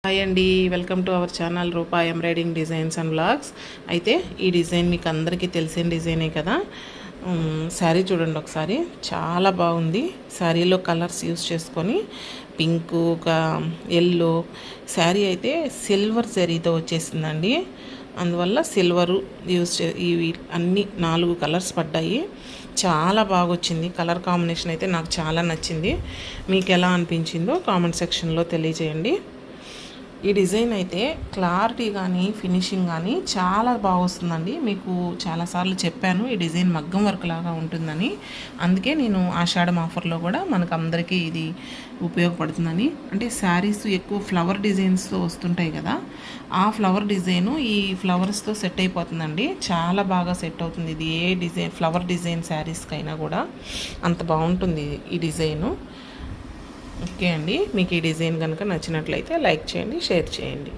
Hi అండి, welcome to our channel Roopa embroidering designs and vlogs. అయితే ఈ డిజైన్ మీకు అందరికీ తెలిసిన డిజైనే కదా. శారీ చూడండి ఒకసారి, చాలా బాగుంది. శారీలో కలర్స్ యూస్ చేసుకొని పింక్, ఒక ఎల్లో శారీ అయితే సిల్వర్ జరీతో వచ్చేసిందండి. అందువల్ల సిల్వరు ఇవి అన్ని 4 కలర్స్ పడ్డాయి. చాలా బాగా వచ్చింది. కలర్ కాంబినేషన్ అయితే నాకు చాలా నచ్చింది. మీకు ఎలా అనిపించిందో కామెంట్ సెక్షన్లో తెలియజేయండి. ఈ డిజైన్ అయితే క్లారిటీ కానీ ఫినిషింగ్ కానీ చాలా బాగా వస్తుందండి. మీకు చాలాసార్లు చెప్పాను ఈ డిజైన్ మగ్గం వర్క్ లాగా ఉంటుందని. అందుకే నేను ఆషాఢం ఆఫర్లో కూడా మనకు అందరికీ ఇది ఉపయోగపడుతుందని. అంటే శారీస్ ఎక్కువ ఫ్లవర్ డిజైన్స్తో వస్తుంటాయి కదా, ఆ ఫ్లవర్ డిజైను ఈ ఫ్లవర్స్తో సెట్ అయిపోతుందండి. చాలా బాగా సెట్ అవుతుంది. ఇది ఏ డిజైన్ ఫ్లవర్ డిజైన్ శారీస్కైనా కూడా అంత బాగుంటుంది ఈ డిజైను. ఓకే అండి, మీకు ఈ డిజైన్ కనుక నచ్చినట్లయితే లైక్ చేయండి, షేర్ చేయండి.